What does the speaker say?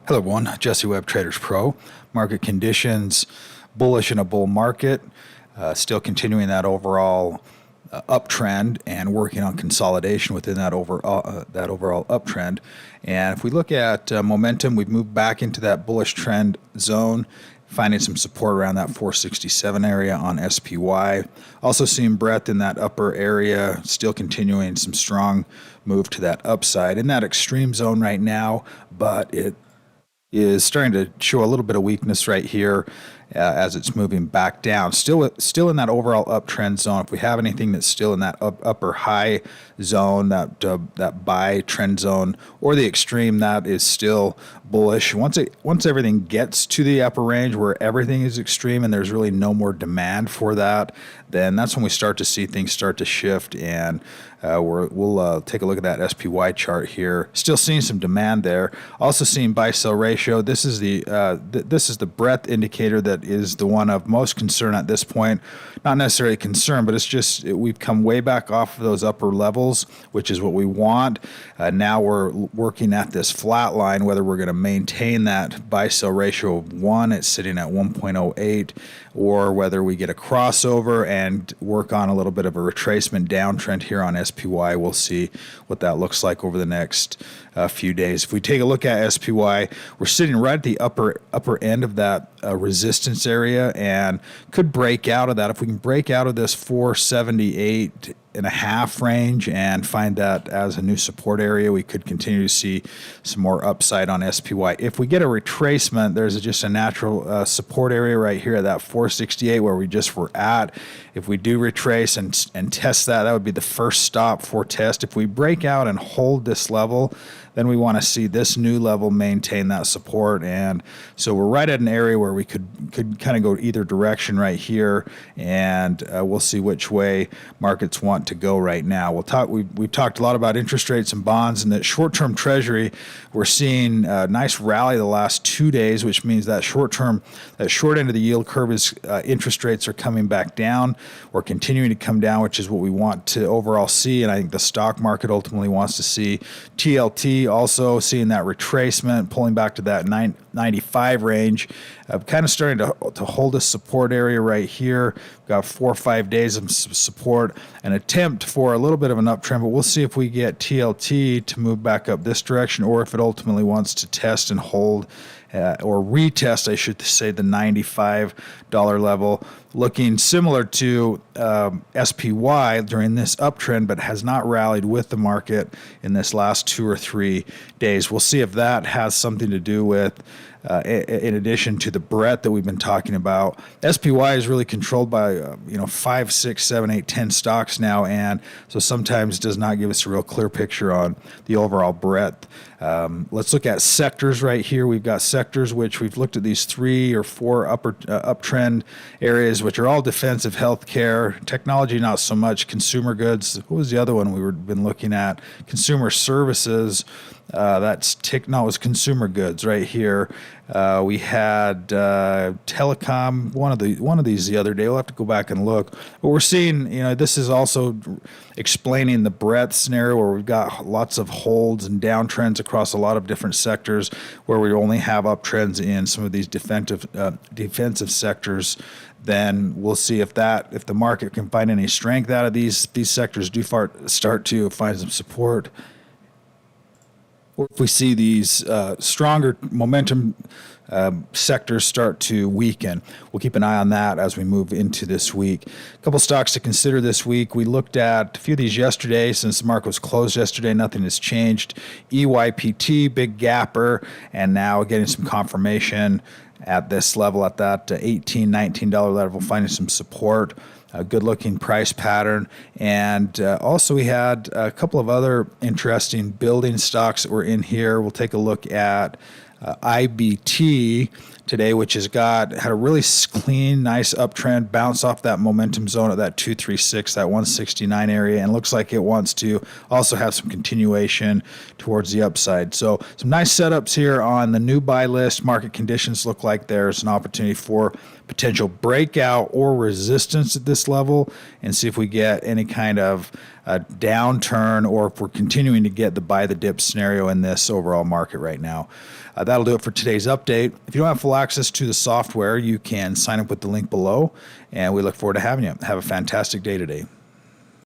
Hello everyone, Jesse Webb, TradersPro. Market conditions, bullish in a bull market, still continuing that overall uptrend and working on consolidation within that overall uptrend. And if we look at momentum, we've moved back into that bullish trend zone, finding some support around that 467 area on SPY. Also seeing breadth in that upper area, still continuing some strong move to that upside in that extreme zone right now, but it is starting to show a little bit of weakness right here as it's moving back down. Still in that overall uptrend zone. If we have anything that's still in that upper high zone, that buy trend zone, or the extreme, that is still bullish. Once everything gets to the upper range where everything is extreme and there's really no more demand for that, then that's when we start to see things start to shift, and we'll take a look at that SPY chart here. Still seeing some demand there. Also seeing buy-sell ratio. This is the breadth indicator that is the one of most concern at this point. Not necessarily concern, but it's just we've come way back off of those upper levels, which is what we want. Now we're working at this flat line, whether we're going to maintain that buy-sell ratio of 1, it's sitting at 1.08, or whether we get a crossover and work on a little bit of a retracement downtrend here on SPY. We'll see what that looks like over the next few days. If we take a look at SPY, we're sitting right at the upper end of that resistance area and could break out of that. If we can break out of this 478.5 range and find that as a new support area, we could continue to see some more upside on SPY. If we get a retracement, there's just a natural support area right here at that 468 where we just were at. If we do retrace and test that, that would be the first stop for test. If we break out and hold this level, then we want to see this new level maintain that support. And so we're right at an area where we could kind of go either direction right here, and we'll see which way markets want to go right now. We've talked a lot about interest rates and bonds, and that short-term treasury, we're seeing a nice rally the last 2 days, which means that short end of the yield curve is interest rates are coming back down or continuing to come down, which is what we want to overall see. And I think the stock market ultimately wants to see. TLT also seeing that retracement, pulling back to that 95 range, kind of starting to hold a support area right here. We've got 4 or 5 days of support, an attempt for a little bit of an uptrend, but we'll see if we get TLT to move back up this direction, or if it ultimately wants to test and hold or retest, I should say, the $95 level, looking similar to SPY during this uptrend, but has not rallied with the market in this last 2 or 3 days. We'll see if that has something to do with, in addition to the breadth that we've been talking about. SPY is really controlled by 5, 6, 7, 8, 10 stocks now, and so sometimes does not give us a real clear picture on the overall breadth. Let's look at sectors right here. We've got sectors which we've looked at these 3 or 4 uptrend areas, which are all defensive, healthcare, technology, not so much, consumer goods. What was the other one we've been looking at? Consumer services. It was consumer goods right here. We had telecom, one of these the other day. We'll have to go back and look. But we're seeing, this is also explaining the breadth scenario where we've got lots of holds and downtrends across a lot of different sectors, where we only have uptrends in some of these defensive sectors. Then we'll see if the market can find any strength out of these sectors do start to find some support, or if we see these stronger momentum sectors start to weaken. We'll keep an eye on that as we move into this week. A couple stocks to consider this week. We looked at a few of these yesterday. Since the market was closed yesterday, nothing has changed. EYPT, big gapper, and now getting some confirmation at this level, at that $18, $19 level, finding some support. A good-looking price pattern. And also we had a couple of other interesting building stocks that were in here. We'll take a look at IBT today, which had a really clean, nice uptrend, bounce off that momentum zone at that 236, that 169 area, and looks like it wants to also have some continuation towards the upside. So some nice setups here on the new buy list. Market conditions look like there's an opportunity for potential breakout or resistance at this level, and see if we get any kind of a downturn or if we're continuing to get the buy the dip scenario in this overall market right now. That'll do it for today's update. If you don't have full access to the software, you can sign up with the link below, and we look forward to having you. Have a fantastic day today.